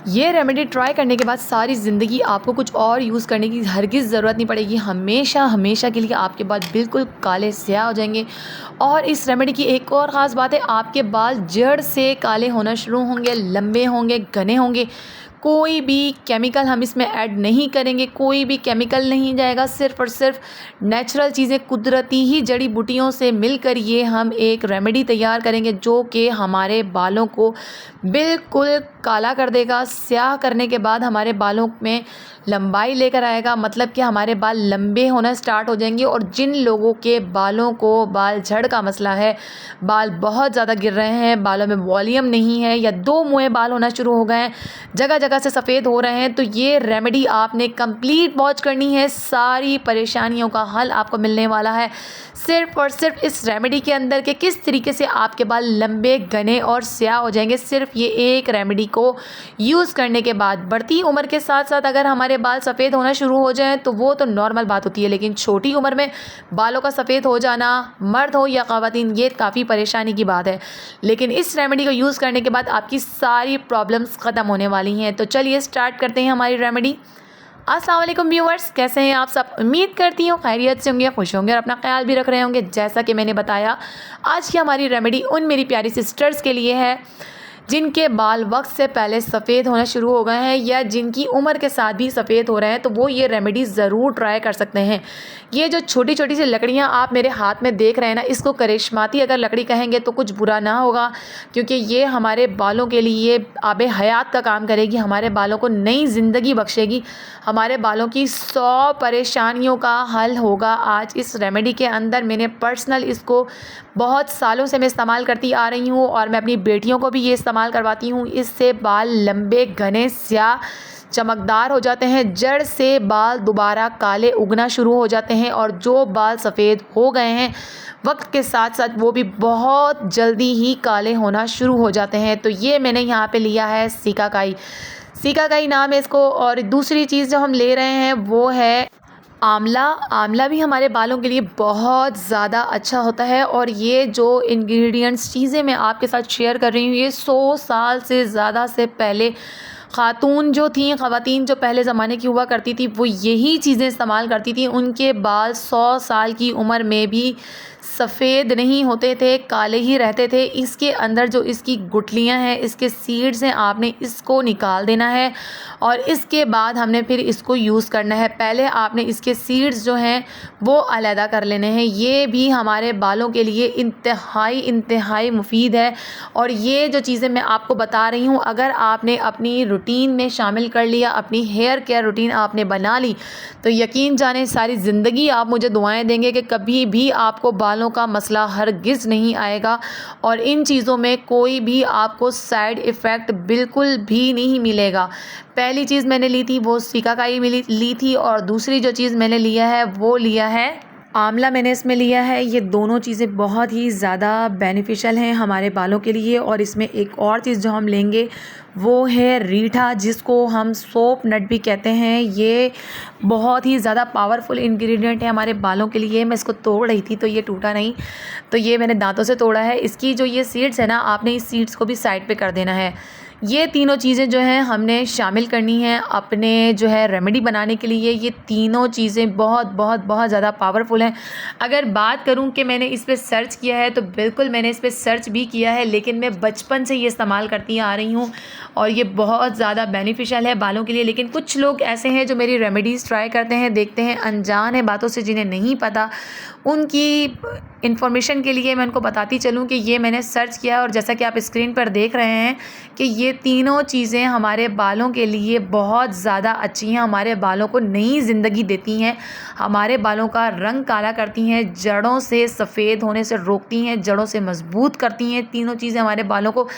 ये remedy try करने के बाद सारी ज़िंदगी आपको कुछ और यूज़ करने की हरगिज़ ज़रूरत नहीं पड़ेगी। हमेशा हमेशा के लिए आपके बाल बिल्कुल काले स्याह हो जाएंगे। और इस रेमेडी की एक और ख़ास बात है, आपके बाल जड़ से काले होना शुरू होंगे, लंबे होंगे, घने होंगे। कोई भी केमिकल हम इसमें ऐड नहीं करेंगे, कोई भी केमिकल नहीं जाएगा, सिर्फ़ और सिर्फ नेचुरल चीज़ें, कुदरती ही जड़ी बूटियों से मिलकर ये हम एक रेमेडी तैयार करेंगे जो कि हमारे बालों को बिल्कुल काला कर देगा। स्याह करने के बाद हमारे बालों में लंबाई लेकर आएगा, मतलब कि हमारे बाल लंबे होना स्टार्ट हो जाएंगे। और जिन लोगों के बालों को बाल झड़ का मसला है, बाल बहुत ज़्यादा गिर रहे हैं, बालों में वॉल्यूम नहीं है, या दो मुँहे बाल होना शुरू हो गए हैं, जगह जगह से सफ़ेद हो रहे हैं, तो ये रेमेडी आपने कंप्लीट वॉच करनी है। सारी परेशानियों का हल आपको मिलने वाला है सिर्फ़ और सिर्फ इस रेमेडी के अंदर के किस तरीके से आपके बाल लंबे, घने और स्याह हो जाएंगे, सिर्फ ये एक रेमेडी को यूज़ करने के बाद। बढ़ती उम्र के साथ साथ अगर हमारे बाल सफ़ेद होना शुरू हो जाएं तो वो तो नॉर्मल बात होती है, लेकिन छोटी उम्र में बालों का सफ़ेद हो जाना, मर्द हो या ख़वातीन, ये काफ़ी परेशानी की बात है। लेकिन इस रेमेडी को यूज़ करने के बाद आपकी सारी प्रॉब्लम्स ख़त्म होने वाली हैं। तो चलिए स्टार्ट करते हैं हमारी रेमेडी। अस्सलाम वालेकुम व्यूअर्स, कैसे हैं आप सब? उम्मीद करती हूँ खैरियत से होंगे, खुश होंगे और अपना ख्याल भी रख रहे होंगे। जैसा कि मैंने बताया, आज की हमारी रेमेडी उन मेरी प्यारी सिस्टर्स के लिए है जिनके बाल वक्त से पहले सफ़ेद होना शुरू हो गए हैं या जिनकी उम्र के साथ भी सफ़ेद हो रहे हैं, तो वो ये रेमेडी ज़रूर ट्राई कर सकते हैं। ये जो छोटी छोटी सी लकड़ियाँ आप मेरे हाथ में देख रहे हैं ना, इसको करिश्माती अगर लकड़ी कहेंगे तो कुछ बुरा ना होगा, क्योंकि ये हमारे बालों के लिए आबे हयात का काम करेगी, हमारे बालों को नई ज़िंदगी बख्शेगी, हमारे बालों की 100 परेशानियों का हल होगा आज इस रेमेडी के अंदर। मैंने पर्सनल इसको बहुत सालों से मैं इस्तेमाल करती आ रही हूँ और मैं अपनी बेटियों को भी ये इस्तेमाल करवाती हूँ। इससे बाल लंबे, घने, स्याह, चमकदार हो जाते हैं, जड़ से बाल दोबारा काले उगना शुरू हो जाते हैं, और जो बाल सफ़ेद हो गए हैं वक्त के साथ साथ वो भी बहुत जल्दी ही काले होना शुरू हो जाते हैं। तो ये मैंने यहाँ पे लिया है सिकाकाई। सिकाकाई नाम है इसको। और दूसरी चीज़ जो हम ले रहे हैं वो है आंवला। आंवला भी हमारे बालों के लिए बहुत ज़्यादा अच्छा होता है। और ये जो इंग्रेडिएंट्स, चीज़ें मैं आपके साथ शेयर कर रही हूँ, ये 100 साल से ज़्यादा से पहले ख़ातून जो थी, ख़वातीन जो पहले ज़माने की हुआ करती थी, वो यही चीज़ें इस्तेमाल करती थी। उनके बाल 100 साल की उम्र में भी सफ़ेद नहीं होते थे, काले ही रहते थे। इसके अंदर जो इसकी गुठलियाँ हैं, इसके सीड्स हैं, आपने इसको निकाल देना है और इसके बाद हमने फिर इसको यूज़ करना है। पहले आपने इसके सीड्स जो हैं वो अलहदा कर लेने हैं। ये भी हमारे बालों के लिए इंतहाई मुफीद है। और ये जो चीज़ें मैं आपको बता रही हूँ, अगर आपने अपनी रूटीन में शामिल कर लिया, अपनी हेयर केयर रूटीन आपने बना ली, तो यकीन जाने सारी ज़िंदगी आप मुझे दुआएं देंगे कि कभी भी आपको बालों का मसला हरगिज़ नहीं आएगा। और इन चीज़ों में कोई भी आपको साइड इफ़ेक्ट बिल्कुल भी नहीं मिलेगा। पहली चीज़ मैंने ली थी वो सिकाकाई ली थी, और दूसरी जो चीज़ मैंने लिया है वो लिया है आंवला, मैंने इसमें लिया है। ये दोनों चीज़ें बहुत ही ज़्यादा बेनिफिशियल हैं हमारे बालों के लिए। और इसमें एक और चीज़ जो हम लेंगे वो है रीठा, जिसको हम सोप नट भी कहते हैं। ये बहुत ही ज़्यादा पावरफुल इंग्रेडिएंट है हमारे बालों के लिए। मैं इसको तोड़ रही थी तो ये टूटा नहीं, तो ये मैंने दांतों से तोड़ा है। इसकी जो ये सीड्स है ना, आपने इस सीड्स को भी साइड पे कर देना है। ये तीनों चीज़ें जो हैं हमने शामिल करनी है अपने जो है रेमेडी बनाने के लिए। ये तीनों चीज़ें बहुत बहुत बहुत ज़्यादा पावरफुल हैं। अगर बात करूं कि मैंने इस पे सर्च किया है, तो बिल्कुल मैंने इस पे सर्च भी किया है, लेकिन मैं बचपन से ये इस्तेमाल करती आ रही हूँ और ये बहुत ज़्यादा बेनिफिशियल है बालों के लिए। लेकिन कुछ लोग ऐसे हैं जो मेरी रेमेडीज़ ट्राई करते हैं, देखते हैं, अनजान है बातों से, जिन्हें नहीं पता। उनकी इन्फॉर्मेशन के लिए मैं उनको बताती चलूँ कि ये मैंने सर्च किया है, और जैसा कि आप स्क्रीन पर देख रहे हैं कि ये तीनों चीज़ें हमारे बालों के लिए बहुत ज़्यादा अच्छी हैं, हमारे बालों को नई ज़िंदगी देती हैं, हमारे बालों का रंग काला करती हैं, जड़ों से सफ़ेद होने से रोकती हैं, जड़ों से मजबूत करती हैं। तीनों चीज़ें हमारे बालों को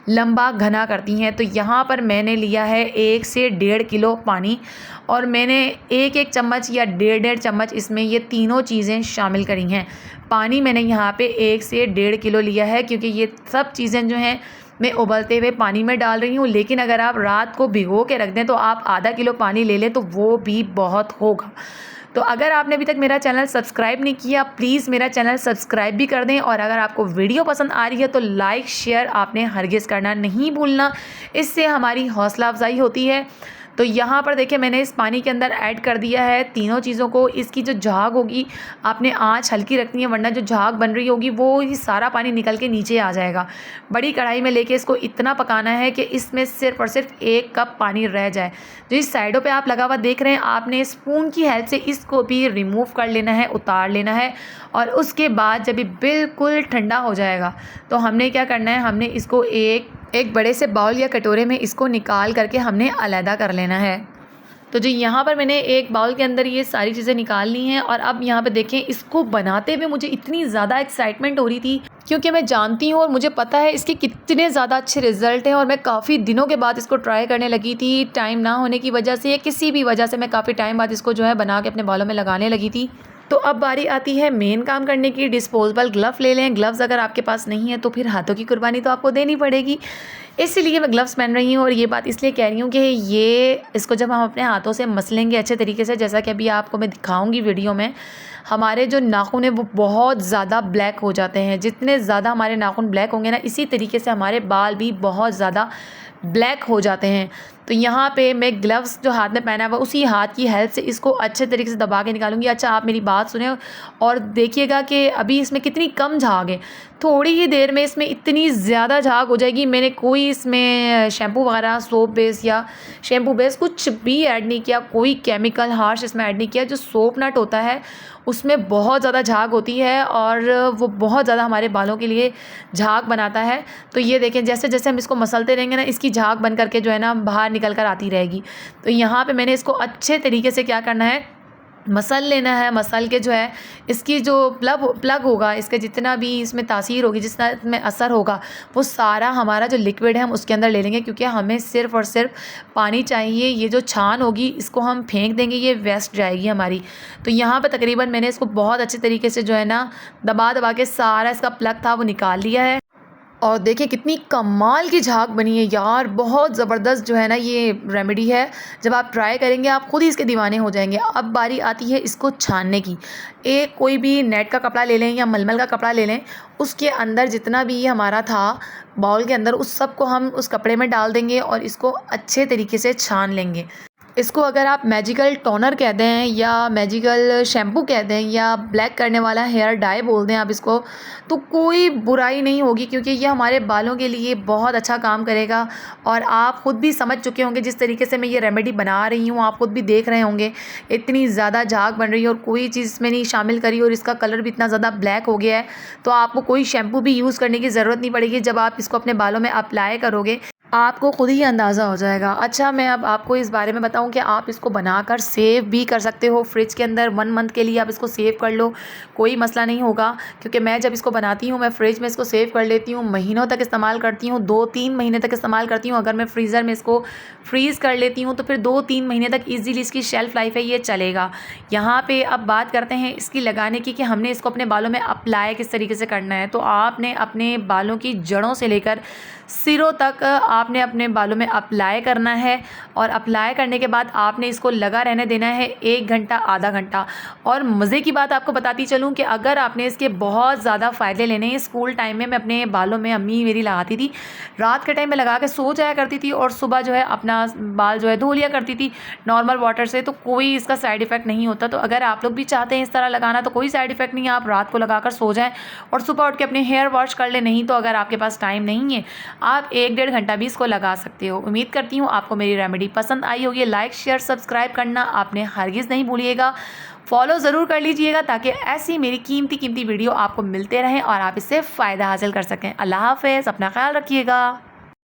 लंबा घना करती हैं। तो यहाँ पर मैंने लिया है 1 से 1.5 किलो पानी, और मैंने एक चम्मच या 1.5 चम्मच इसमें ये तीनों चीज़ें शामिल करी हैं। पानी मैंने यहाँ पे 1 से 1.5 किलो लिया है, क्योंकि ये सब चीज़ें जो हैं मैं उबलते हुए पानी में डाल रही हूँ। लेकिन अगर आप रात को भिगो के रख दें तो आप आधा किलो पानी ले लें तो वो भी बहुत होगा। तो अगर आपने अभी तक मेरा चैनल सब्सक्राइब नहीं किया, प्लीज़ मेरा चैनल सब्सक्राइब भी कर दें। और अगर आपको वीडियो पसंद आ रही है तो लाइक शेयर आपने हरगिज़ करना नहीं भूलना, इससे हमारी हौसला अफजाई होती है। तो यहाँ पर देखिए मैंने इस पानी के अंदर ऐड कर दिया है तीनों चीज़ों को। इसकी जो झाग होगी आपने आंच हल्की रखनी है, वरना जो झाग बन रही होगी वो ही सारा पानी निकल के नीचे आ जाएगा। बड़ी कढ़ाई में लेके इसको इतना पकाना है कि इसमें सिर्फ और सिर्फ 1 कप पानी रह जाए। जो इस साइडों पे आप लगा हुआ देख रहे हैं, आपने स्पून की हेल्प से इसको भी रिमूव कर लेना है, उतार लेना है। और उसके बाद जब ये बिल्कुल ठंडा हो जाएगा तो हमने क्या करना है, हमने इसको एक बड़े से बाउल या कटोरे में इसको निकाल करके हमने अलहदा कर लेना है। तो जी यहाँ पर मैंने एक बाउल के अंदर ये सारी चीज़ें निकाल ली हैं। और अब यहाँ पे देखें, इसको बनाते हुए मुझे इतनी ज़्यादा एक्साइटमेंट हो रही थी, क्योंकि मैं जानती हूँ और मुझे पता है इसके कितने ज़्यादा अच्छे रिज़ल्ट हैं। और मैं काफ़ी दिनों के बाद इसको ट्राई करने लगी थी, टाइम ना होने की वजह से या किसी भी वजह से मैं काफ़ी टाइम बाद इसको जो है बना के अपने बालों में लगाने लगी थी। तो अब बारी आती है मेन काम करने की। डिस्पोजेबल ग्लव ले लें। ग्लव्स अगर आपके पास नहीं है तो फिर हाथों की कुर्बानी तो आपको देनी पड़ेगी, इसीलिए मैं ग्लव्स पहन रही हूँ। और ये बात इसलिए कह रही हूँ कि इसको जब हम अपने हाथों से मसलेंगे अच्छे तरीके से, जैसा कि अभी आपको मैं दिखाऊंगी वीडियो में, हमारे जो नाखून है वो बहुत ज़्यादा ब्लैक हो जाते हैं। जितने ज़्यादा हमारे नाखून ब्लैक होंगे ना, इसी तरीके से हमारे बाल भी बहुत ज़्यादा ब्लैक हो जाते हैं। तो यहाँ पे मैं ग्लव्स जो हाथ में पहना हुआ उसी हाथ की हेल्प से इसको अच्छे तरीके से दबा के निकालूंगी। अच्छा, आप मेरी बात सुने और देखिएगा कि अभी इसमें कितनी कम झाग है। थोड़ी ही देर में इसमें इतनी ज़्यादा झाग हो जाएगी। मैंने कोई इसमें शैम्पू वगैरह, सोप बेस या शैम्पू बेस कुछ भी ऐड नहीं किया, कोई केमिकल हार्श इसमें ऐड नहीं किया। जो सोप नट होता है उसमें बहुत ज़्यादा झाग होती है और वो बहुत ज़्यादा हमारे बालों के लिए झाग बनाता है। तो ये देखें, जैसे जैसे हम इसको मसलते रहेंगे ना, इसकी झाग बन करके जो है ना बाहर निकल कर आती रहेगी। तो यहाँ पे मैंने इसको अच्छे तरीके से क्या करना है, मसल लेना है। मसल के जो है इसकी जो प्लग होगा, इसके जितना भी इसमें तासीर होगी, जितना इसमें असर होगा, वो सारा हमारा जो लिक्विड है हम उसके अंदर ले लेंगे। क्योंकि हमें सिर्फ़ और सिर्फ पानी चाहिए। ये जो छान होगी इसको हम फेंक देंगे, ये वेस्ट जाएगी हमारी। तो यहाँ पे तकरीबन मैंने इसको बहुत अच्छे तरीके से जो है ना दबा दबा के सारा इसका प्लग था वो निकाल लिया है। और देखिए कितनी कमाल की झाग बनी है यार, बहुत ज़बरदस्त जो है ना ये रेमेडी है। जब आप ट्राई करेंगे आप खुद ही इसके दीवाने हो जाएंगे। अब बारी आती है इसको छानने की। एक कोई भी नेट का कपड़ा ले लें या मलमल का कपड़ा ले लें, उसके अंदर जितना भी हमारा था बाउल के अंदर, उस सब को हम उस कपड़े में डाल देंगे और इसको अच्छे तरीके से छान लेंगे। इसको अगर आप मैजिकल टोनर कह दें या मैजिकल शैम्पू कह दें या ब्लैक करने वाला हेयर डाई बोल दें आप इसको, तो कोई बुराई नहीं होगी, क्योंकि ये हमारे बालों के लिए बहुत अच्छा काम करेगा। और आप ख़ुद भी समझ चुके होंगे जिस तरीके से मैं ये रेमेडी बना रही हूँ, आप ख़ुद भी देख रहे होंगे इतनी ज़्यादा झाग बन रही है और कोई चीज़ इसमें नहीं शामिल करी और इसका कलर भी इतना ज़्यादा ब्लैक हो गया है। तो आपको कोई शैम्पू भी यूज़ करने की ज़रूरत नहीं पड़ेगी। जब आप इसको अपने बालों में अप्लाई करोगे आपको खुद ही अंदाज़ा हो जाएगा। अच्छा, मैं अब आपको इस बारे में बताऊं कि आप इसको बनाकर सेव भी कर सकते हो फ्रिज के अंदर। 1 मंथ के लिए आप इसको सेव कर लो, कोई मसला नहीं होगा। क्योंकि मैं जब इसको बनाती हूँ मैं फ्रिज में इसको सेव कर लेती हूँ, महीनों तक इस्तेमाल करती हूँ, 2-3 महीने तक इस्तेमाल करती हूँ। अगर मैं फ्रीज़र में इसको फ्रीज़ कर लेती हूँ तो फिर 2-3 महीने तक ईजीली इसकी शेल्फ़ लाइफ है, ये चलेगा। यहाँ पर अब बात करते हैं इसकी लगाने की कि हमने इसको अपने बालों में अप्लाई किस तरीके से करना है। तो आपने अपने बालों की जड़ों से लेकर सिरों तक आपने अपने बालों में अप्लाई करना है। और अप्लाई करने के बाद आपने इसको लगा रहने देना है 1 घंटा, आधा घंटा। और मज़े की बात आपको बताती चलूँ कि अगर आपने इसके बहुत ज़्यादा फ़ायदे लेने हैं, स्कूल टाइम में मैं अपने बालों में, अम्मी मेरी लगाती थी, रात के टाइम में लगा के सो जाया करती थी और सुबह जो है अपना बाल जो है धो लिया करती थी नॉर्मल वाटर से। तो कोई इसका साइड इफ़ेक्ट नहीं होता। तो अगर आप लोग भी चाहते हैं इस तरह लगाना तो कोई साइड इफ़ेक्ट नहीं है। आप रात को लगा कर सो जाएँ और सुबह उठ के अपने हेयर वॉश कर लें। नहीं तो अगर आपके पास टाइम नहीं है, आप 1-1.5 घंटा भी इसको लगा सकते हो। उम्मीद करती हूँ आपको मेरी रेमेडी पसंद आई होगी। लाइक शेयर सब्सक्राइब करना आपने हरगिज़ नहीं भूलिएगा। फॉलो ज़रूर कर लीजिएगा ताकि ऐसी मेरी कीमती वीडियो आपको मिलते रहें और आप इससे फ़ायदा हासिल कर सकें। अल्लाह हाफ़िज़, अपना ख्याल रखिएगा।